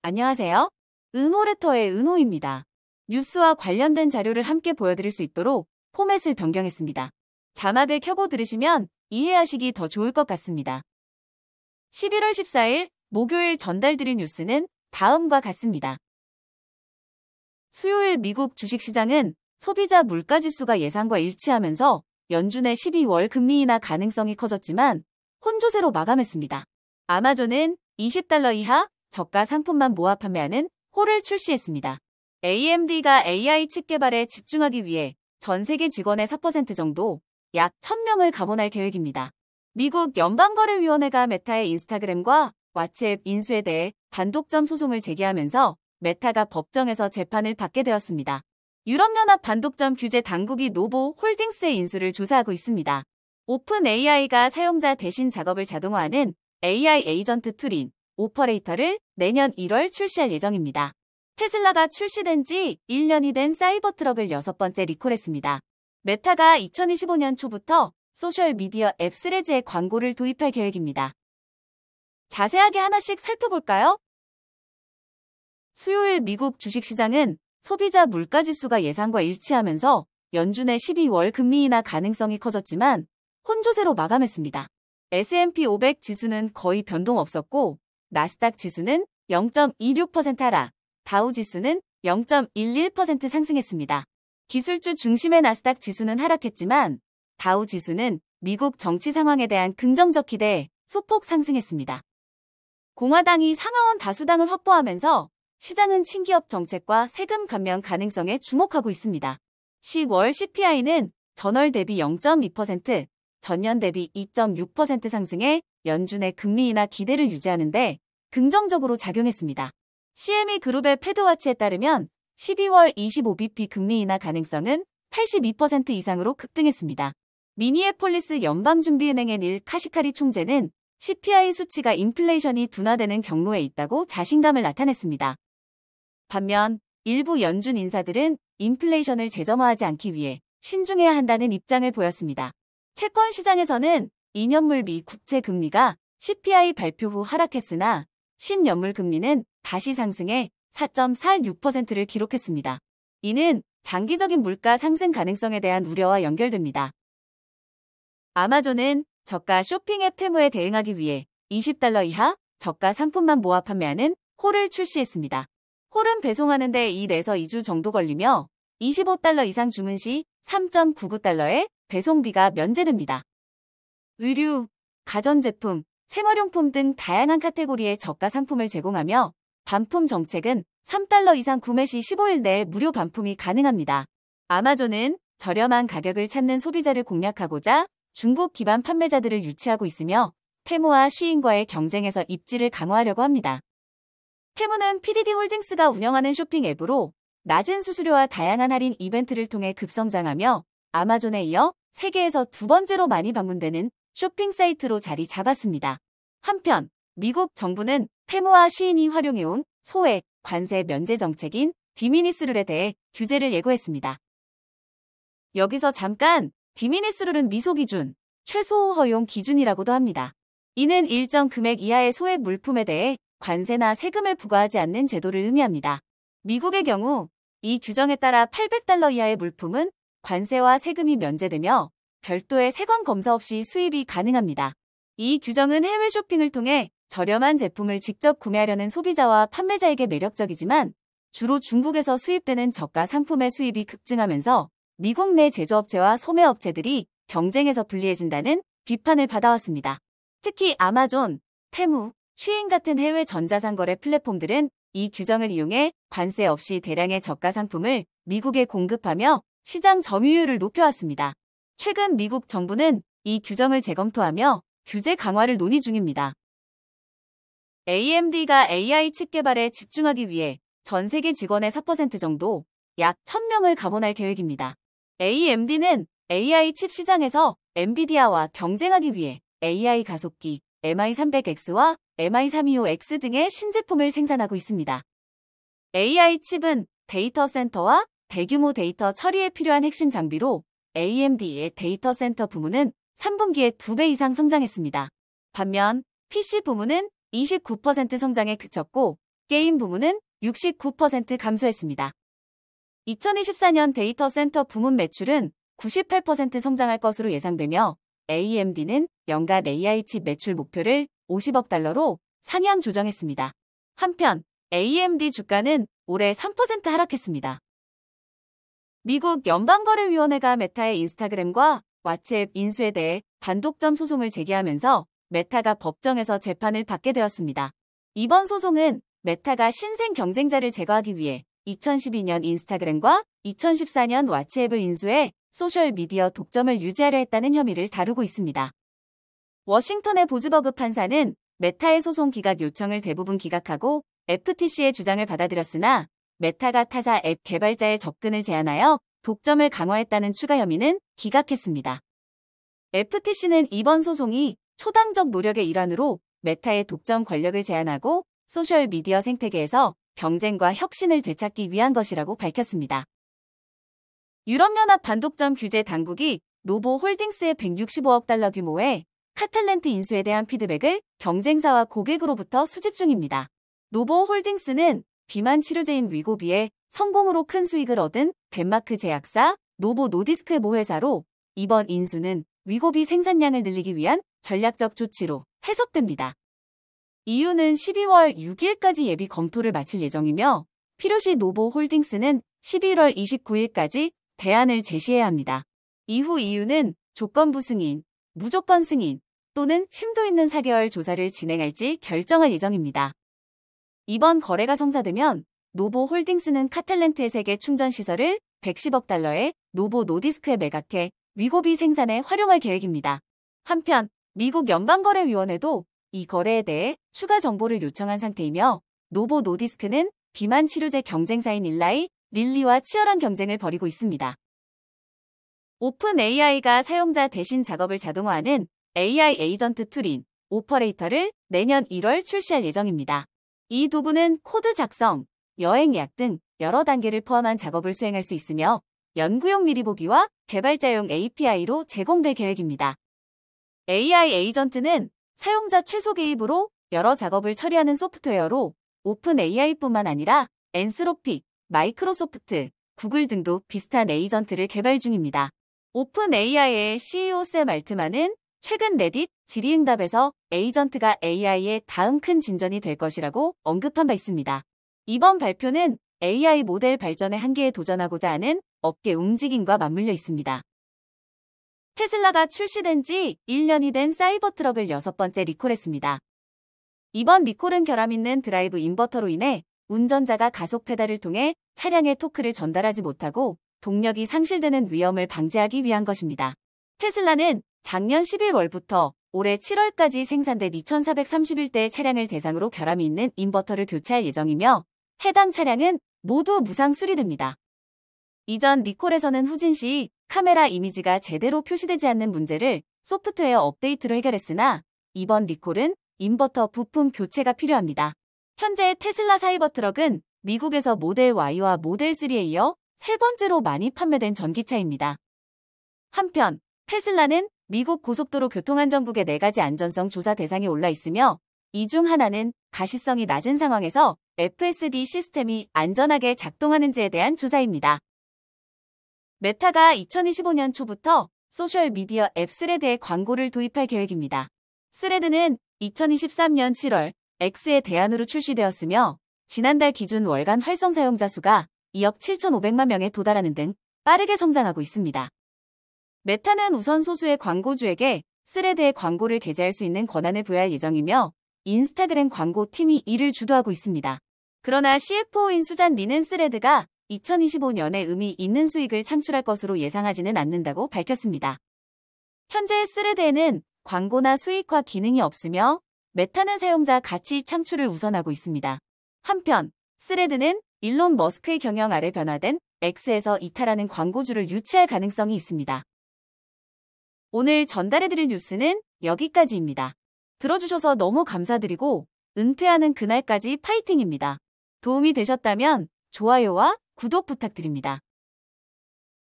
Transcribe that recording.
안녕하세요. 은호레터의 은호입니다. 뉴스와 관련된 자료를 함께 보여드릴 수 있도록 포맷을 변경했습니다. 자막을 켜고 들으시면 이해하시기 더 좋을 것 같습니다. 11월 14일 목요일 전달드린 뉴스는 다음과 같습니다. 수요일 미국 주식시장은 소비자 물가지수가 예상과 일치하면서 연준의 12월 금리 인하 가능성이 커졌지만 혼조세로 마감했습니다. 아마존은 $20 이하 저가 상품만 모아 판매하는 홀을 출시했습니다. AMD가 AI 칩 개발에 집중하기 위해 전 세계 직원의 4% 정도, 약 1,000명을 감원할 계획입니다. 미국 연방거래위원회가 메타의 인스타그램과 왓츠앱 인수에 대해 반독점 소송을 제기하면서 메타가 법정에서 재판을 받게 되었습니다. 유럽연합 반독점 규제 당국이 노보 홀딩스의 인수를 조사하고 있습니다. 오픈 AI가 사용자 대신 작업을 자동화하는 AI 에이전트 툴인 오퍼레이터를 내년 1월 출시할 예정입니다. 테슬라가 출시된 지 1년이 된 사이버트럭을 6번째 리콜했습니다. 메타가 2025년 초부터 소셜미디어 앱 스레즈에 광고를 도입할 계획입니다. 자세하게 하나씩 살펴볼까요? 수요일 미국 주식시장은 소비자 물가지수가 예상과 일치하면서 연준의 12월 금리 인하 가능성이 커졌지만 혼조세로 마감했습니다. S&P 500 지수는 거의 변동 없었고 나스닥 지수는 0.26% 하락, 다우 지수는 0.11% 상승했습니다. 기술주 중심의 나스닥 지수는 하락했지만 다우 지수는 미국 정치 상황에 대한 긍정적 기대에 소폭 상승했습니다. 공화당이 상하원 다수당을 확보하면서 시장은 친기업 정책과 세금 감면 가능성에 주목하고 있습니다. 10월 CPI는 전월 대비 0.2%, 전년 대비 2.6% 상승해 연준의 금리 인하 기대를 유지하는 데 긍정적으로 작용했습니다. CME 그룹의 패드와치에 따르면 12월 25bp 금리 인하 가능성은 82% 이상으로 급등했습니다. 미니애폴리스 연방준비은행의 닐 카시카리 총재는 CPI 수치가 인플레이션이 둔화되는 경로에 있다고 자신감을 나타냈습니다. 반면 일부 연준 인사들은 인플레이션을 재점화하지 않기 위해 신중해야 한다는 입장을 보였습니다. 채권 시장에서는 2년물 미 국채 금리가 CPI 발표 후 하락했으나 10년물 금리는 다시 상승해 4.46%를 기록했습니다. 이는 장기적인 물가 상승 가능성에 대한 우려와 연결됩니다. 아마존은 저가 쇼핑 앱 테무에 대응하기 위해 $20 이하 저가 상품만 모아 판매하는 홀을 출시했습니다. 홀은 배송하는 데 1에서 2주 정도 걸리며 $25 이상 주문 시 $3.99의 배송비가 면제됩니다. 의류, 가전제품, 생활용품 등 다양한 카테고리의 저가 상품을 제공하며 반품 정책은 $3 이상 구매 시 15일 내에 무료 반품이 가능합니다. 아마존은 저렴한 가격을 찾는 소비자를 공략하고자 중국 기반 판매자들을 유치하고 있으며 테무와 쉬인과의 경쟁에서 입지를 강화하려고 합니다. 테무는 PDD 홀딩스가 운영하는 쇼핑 앱으로 낮은 수수료와 다양한 할인 이벤트를 통해 급성장하며 아마존에 이어 세계에서 두 번째로 많이 방문되는 쇼핑 사이트로 자리 잡았습니다. 한편 미국 정부는 테무와 쉬인이 활용해온 소액 관세 면제 정책인 디미니스 룰에 대해 규제를 예고했습니다. 여기서 잠깐 디미니스 룰은 미소 기준, 최소 허용 기준이라고도 합니다. 이는 일정 금액 이하의 소액 물품에 대해 관세나 세금을 부과하지 않는 제도를 의미합니다. 미국의 경우 이 규정에 따라 $800 이하의 물품은 관세와 세금이 면제되며 별도의 세관 검사 없이 수입이 가능합니다. 이 규정은 해외 쇼핑을 통해 저렴한 제품을 직접 구매하려는 소비자와 판매자에게 매력적이지만 주로 중국에서 수입되는 저가 상품의 수입이 급증하면서 미국 내 제조업체와 소매업체들이 경쟁에서 불리해진다는 비판을 받아왔습니다. 특히 아마존, 테무, 쉬인 같은 해외 전자상거래 플랫폼들은 이 규정을 이용해 관세 없이 대량의 저가 상품을 미국에 공급하며 시장 점유율을 높여왔습니다. 최근 미국 정부는 이 규정을 재검토하며 규제 강화를 논의 중입니다. AMD가 AI 칩 개발에 집중하기 위해 전 세계 직원의 4% 정도, 약 1,000명을 감원할 계획입니다. AMD는 AI 칩 시장에서 엔비디아와 경쟁하기 위해 AI 가속기 MI300X와 MI325X 등의 신제품을 생산하고 있습니다. AI 칩은 데이터 센터와 대규모 데이터 처리에 필요한 핵심 장비로 AMD의 데이터 센터 부문은 3분기에 2배 이상 성장했습니다. 반면 PC 부문은 29% 성장에 그쳤고 게임 부문은 69% 감소했습니다. 2024년 데이터 센터 부문 매출은 98% 성장할 것으로 예상되며 AMD는 연간 AI 칩 매출 목표를 50억 달러로 상향 조정했습니다. 한편 AMD 주가는 올해 3% 하락했습니다. 미국 연방거래위원회가 메타의 인스타그램과 왓츠앱 인수에 대해 단독점 소송을 제기하면서 메타가 법정에서 재판을 받게 되었습니다. 이번 소송은 메타가 신생 경쟁자를 제거하기 위해 2012년 인스타그램과 2014년 왓츠앱을 인수해 소셜미디어 독점을 유지하려 했다는 혐의를 다루고 있습니다. 워싱턴의 보즈버그 판사는 메타의 소송 기각 요청을 대부분 기각하고 FTC의 주장을 받아들였으나 메타가 타사 앱 개발자의 접근을 제한하여 독점을 강화했다는 추가 혐의는 기각했습니다. FTC는 이번 소송이 초당적 노력의 일환으로 메타의 독점 권력을 제한하고 소셜미디어 생태계에서 경쟁과 혁신을 되찾기 위한 것이라고 밝혔습니다. 유럽연합 반독점 규제 당국이 노보 홀딩스의 165억 달러 규모의 카탈렌트 인수에 대한 피드백을 경쟁사와 고객으로부터 수집 중입니다. 노보 홀딩스는 비만 치료제인 위고비에 성공으로 큰 수익을 얻은 덴마크 제약사 노보 노디스크 모회사로 이번 인수는 위고비 생산량을 늘리기 위한 전략적 조치로 해석됩니다. EU는 12월 6일까지 예비 검토를 마칠 예정이며 필요시 노보 홀딩스는 11월 29일까지 대안을 제시해야 합니다. 이후 EU는 조건부 승인, 무조건 승인 또는 심도 있는 4개월 조사를 진행할지 결정할 예정입니다. 이번 거래가 성사되면 노보 홀딩스는 카탈렌트의 세계 충전 시설을 110억 달러에 노보 노디스크에 매각해 위고비 생산에 활용할 계획입니다. 한편 미국 연방거래위원회도 이 거래에 대해 추가 정보를 요청한 상태이며 노보 노디스크는 비만 치료제 경쟁사인 일라이 릴리와 치열한 경쟁을 벌이고 있습니다. 오픈 AI가 사용자 대신 작업을 자동화하는 AI 에이전트 툴인 오퍼레이터를 내년 1월 출시할 예정입니다. 이 도구는 코드 작성, 여행 예약 등 여러 단계를 포함한 작업을 수행할 수 있으며 연구용 미리 보기와 개발자용 API로 제공될 계획입니다. AI 에이전트는 사용자 최소 개입으로 여러 작업을 처리하는 소프트웨어로 오픈 AI뿐만 아니라 엔스로픽, 마이크로소프트, 구글 등도 비슷한 에이전트를 개발 중입니다. 오픈 AI의 CEO 샘 알트만은 최근 레딧 질의응답에서 에이전트가 AI의 다음 큰 진전이 될 것이라고 언급한 바 있습니다. 이번 발표는 AI 모델 발전의 한계에 도전하고자 하는 업계 움직임과 맞물려 있습니다. 테슬라가 출시된 지 1년이 된 사이버트럭을 6번째 리콜했습니다. 이번 리콜은 결함 있는 드라이브 인버터로 인해 운전자가 가속 페달을 통해 차량의 토크를 전달하지 못하고 동력이 상실되는 위험을 방지하기 위한 것입니다. 테슬라는 작년 11월부터 올해 7월까지 생산된 2,431대의 차량을 대상으로 결함이 있는 인버터를 교체할 예정이며 해당 차량은 모두 무상 수리됩니다. 이전 리콜에서는 후진 시 카메라 이미지가 제대로 표시되지 않는 문제를 소프트웨어 업데이트로 해결했으나 이번 리콜은 인버터 부품 교체가 필요합니다. 현재 테슬라 사이버트럭은 미국에서 모델 Y와 모델 3에 이어 세 번째로 많이 판매된 전기차입니다. 한편 테슬라는 미국 고속도로 교통안전국의 4가지 안전성 조사 대상에 올라 있으며 이 중 하나는 가시성이 낮은 상황에서 FSD 시스템이 안전하게 작동하는지에 대한 조사입니다. 메타가 2025년 초부터 소셜미디어 앱 스레드에 광고를 도입할 계획입니다. 스레드는 2023년 7월 X의 대안으로 출시되었으며 지난달 기준 월간 활성 사용자 수가 2억 7,500만 명에 도달하는 등 빠르게 성장하고 있습니다. 메타는 우선 소수의 광고주에게 스레드의 광고를 게재할 수 있는 권한을 부여할 예정이며 인스타그램 광고팀이 이를 주도하고 있습니다. 그러나 CFO인 수잔 리는 스레드가 2025년에 의미 있는 수익을 창출할 것으로 예상하지는 않는다고 밝혔습니다. 현재 스레드에는 광고나 수익화 기능이 없으며 메타는 사용자 가치 창출을 우선하고 있습니다. 한편 스레드는 일론 머스크의 경영 아래 변화된 X에서 이탈하는 광고주를 유치할 가능성이 있습니다. 오늘 전달해드릴 뉴스는 여기까지입니다. 들어주셔서 너무 감사드리고 은퇴하는 그날까지 파이팅입니다. 도움이 되셨다면 좋아요와 구독 부탁드립니다.